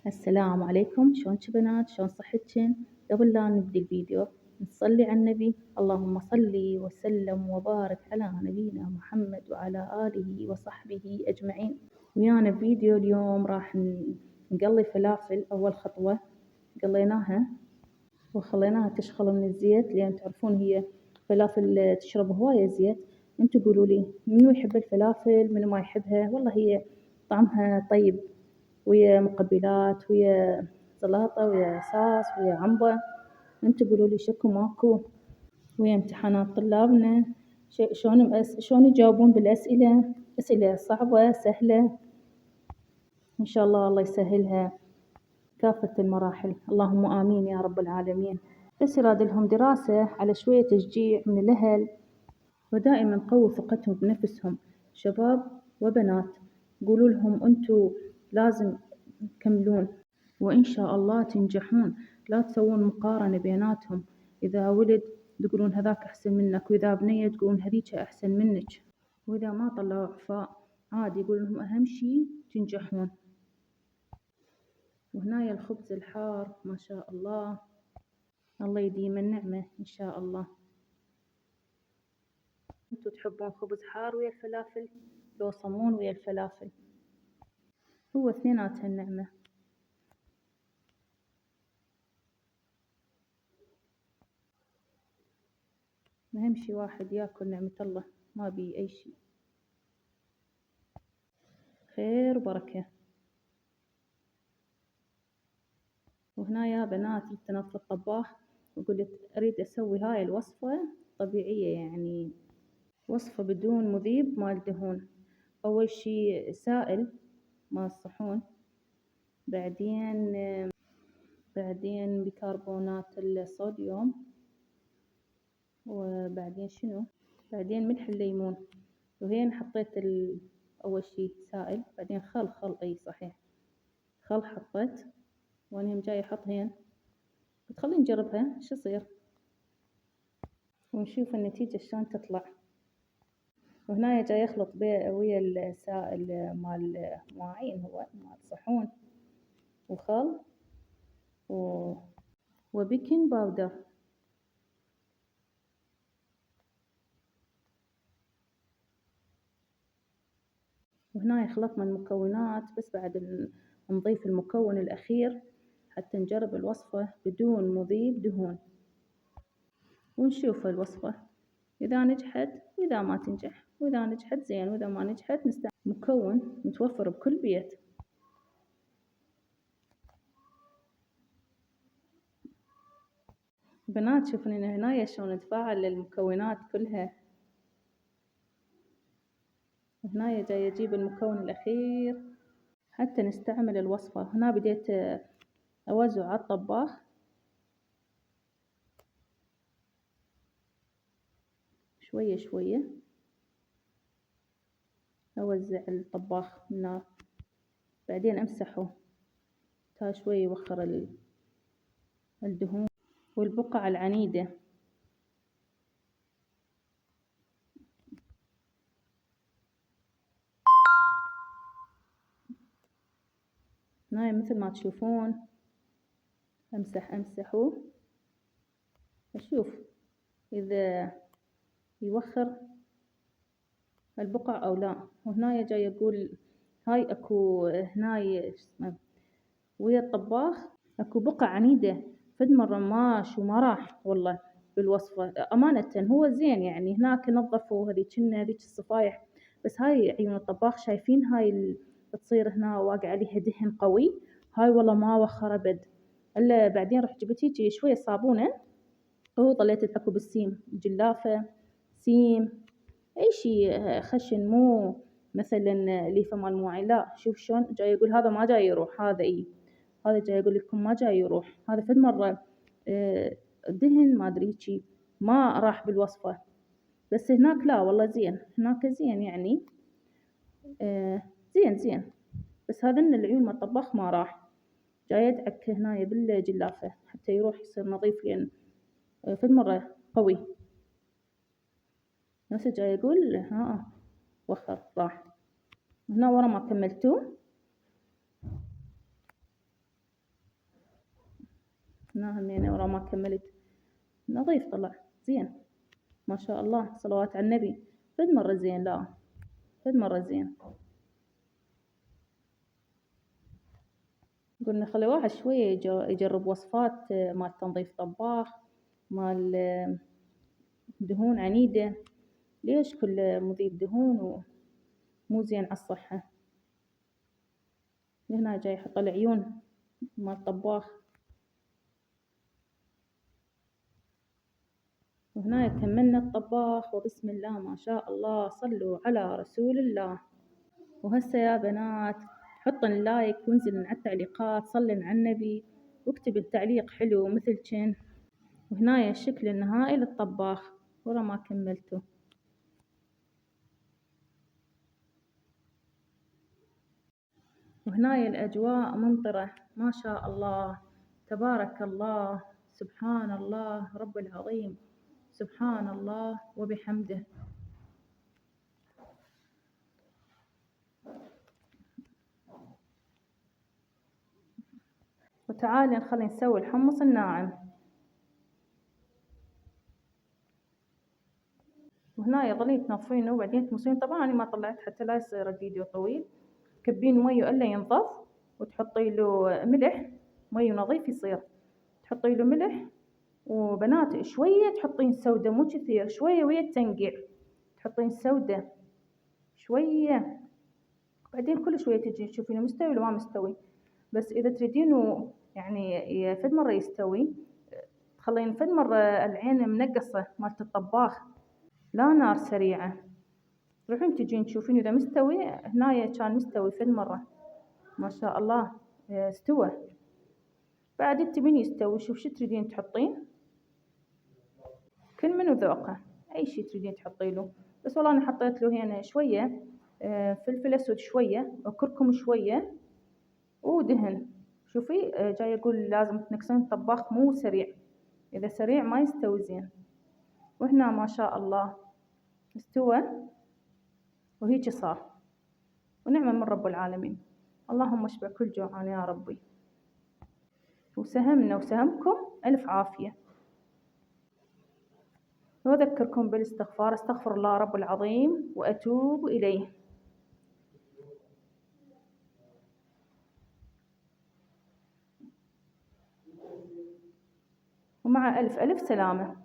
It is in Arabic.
السلام عليكم، شلونش بنات؟ شلون صحتشن؟ قبل لا نبدي الفيديو نصلي على النبي. اللهم صل وسلم وبارك على نبينا محمد وعلى آله وصحبه أجمعين. ويانا بفيديو اليوم راح نقلي فلافل. أول خطوة قليناها وخليناها تشخل من الزيت، لأن تعرفون هي فلافل تشرب هواية زيت. انتو قولولي منو يحب الفلافل منو ما يحبها؟ والله هي طعمها طيب، ويا مقبلات ويا سلطة ويا صاص ويا عنبة. انتو قولولي شكو ماكو؟ ويا امتحانات طلابنا شلون يجاوبون بالأسئلة؟ أسئلة صعبة سهلة؟ إن شاء الله يسهلها كافة المراحل، اللهم آمين يا رب العالمين. بس يرادلهم دراسة على شوية تشجيع من الأهل، ودائما قووا ثقتهم بنفسهم شباب وبنات. قولوا لهم أنتوا لازم تكملون وإن شاء الله تنجحون. لا تسوون مقارنة بيناتهم، إذا ولد تقولون هذاك أحسن منك، وإذا بنية تقولون هذيك أحسن منك، وإذا ما طلعوا عفاء عادي. يقول لهم أهم شي تنجحون. وهنايا الخبز الحار ما شاء الله، الله يديم النعمة إن شاء الله. انتوا تحبون خبز حار ويا الفلافل لو صمون ويا الفلافل؟ هو اثنيناتها النعمة. أهم شي واحد ياكل نعمة الله، ما بي أي شي، خير وبركة. وهنا يا بنات جبت أنا في الطباخ وقلت أريد أسوي هاي الوصفة طبيعية، يعني وصفة بدون مذيب مال دهون. أول شي سائل مال الصحون، بعدين بيكربونات الصوديوم، وبعدين شنو؟ بعدين ملح الليمون. وهين حطيت أول شي سائل، بعدين خل أي صحيح خل حطيت، وأنا جاي أحط هين. بتخلي نجربها شو يصير ونشوف النتيجة شلون تطلع. وهنا جاي أخلط ويا السائل مال مواعين، هو مال صحون وخل وبيكنج باودر. وهنا خلطنا المكونات، بس بعد نضيف المكون الأخير حتى نجرب الوصفة بدون مضيف دهون، ونشوف الوصفة إذا نجحت وإذا ما تنجح. وإذا نجحت زين، وإذا ما نجحت نستعمل مكون متوفر بكل بيت. بنات شوفون هنا شلون نتفاعل المكونات كلها. هنا جاي أجيب المكون الأخير حتى نستعمل الوصفة. هنا بديت أوزع على الطباخ شوية شوية، أوزع الطباخ هنا، بعدين أمسحه تا شوي يوخر الدهون والبقع العنيدة. هنا مثل ما تشوفون أمسحه، أشوف إذا يوخر البقع أو لا. وهنا جاي أقول هاي أكو هناي ويا الطباخ أكو بقع عنيدة، فد مرة ما راح والله بالوصفة أمانة. هو زين يعني هناك نظفوا هذيك الصفايح، بس هاي عيون الطباخ شايفين هاي تصير هنا واقع عليها دهن قوي. هاي والله ما وخر أبد. إلا بعدين رحت جبت هيجي شوية صابونة وطليت أكو بالسيم، جلافة سيم أي شي خشن، مو مثلا ليفة مال مواعين. لا شوف شلون جاي يقول هذا ما جاي يروح، هذا هذا جاي يقول لكم ما جاي يروح. هذا فد مرة دهن ما أدري هيجي ما راح بالوصفة، بس هناك لا والله زين، هناك زين يعني زين. بس هذا العيون مال الطباخ ما راح. جاي أدعك هنا بالجلافة حتى يروح يصير نظيف، لأن فد مرة قوي. نفس جاي يقول وخر راح. هنا ورا ما كملتوه هنا همينة ورا ما كملت. نظيف طلع زين ما شاء الله، صلوات على النبي. فد مرة زين، لا فد مرة زين. قلنا خلي واحد شوية يجرب وصفات مال تنظيف طباخ، مال دهون عنيدة. ليش كل مذيب دهون ومو زين على الصحة. هنا جاي يحط العيون مال الطباخ. وهنا كملنا الطباخ وبسم الله ما شاء الله، صلوا على رسول الله. وهسه يا بنات حطن اللايك وانزلن على التعليقات، صلن على النبي واكتب التعليق حلو مثل كن. وهنا الشكل النهائي للطباخ ورا ما كملته. وهنا الأجواء ممطرة ما شاء الله، تبارك الله، سبحان الله رب العظيم، سبحان الله وبحمده. وتعالي نخلي نسوي الحمص الناعم. وهنا ظلي تنظفينه وبعدين تمصين. طبعا أنا ما طلعت حتى لا يصير الفيديو طويل. تكبين مي إلا ينظف وتحطي له ملح، مي نظيف يصير. تحطي له ملح وبنات شوية تحطين سودة مو كثير، شوية ويا التنقيع تحطين سودة شوية. بعدين كل شوية تجين تشوفينه مستوي ولا ما مستوي. بس إذا تريدينه يعني فد مرة يستوي، تخلين فد مرة العين منقصة مالت الطباخ، لا نار سريعة. تروحين تجين تشوفين إذا مستوي. هنايا كان مستوي فد مرة ما شاء الله استوى. بعد تبين يستوي شوف شو تريدين تحطين، كل منو ذوقه أي شي تريدين تحطيله. بس والله أنا حطيت له هنا شوية فلفل أسود شوية وكركم شوية ودهن. شوفي جاي أقول لازم تنكسين الطباخ مو سريع، إذا سريع ما يستوي زين. وهنا ما شاء الله استوى وهيجي صار، ونعمة من رب العالمين. اللهم اشبع كل جوعان يا ربي. وسهمنا وسهمكم ألف عافية. وأذكركم بالاستغفار، استغفر الله رب العظيم وأتوب إليه. ومع ألف ألف سلامة.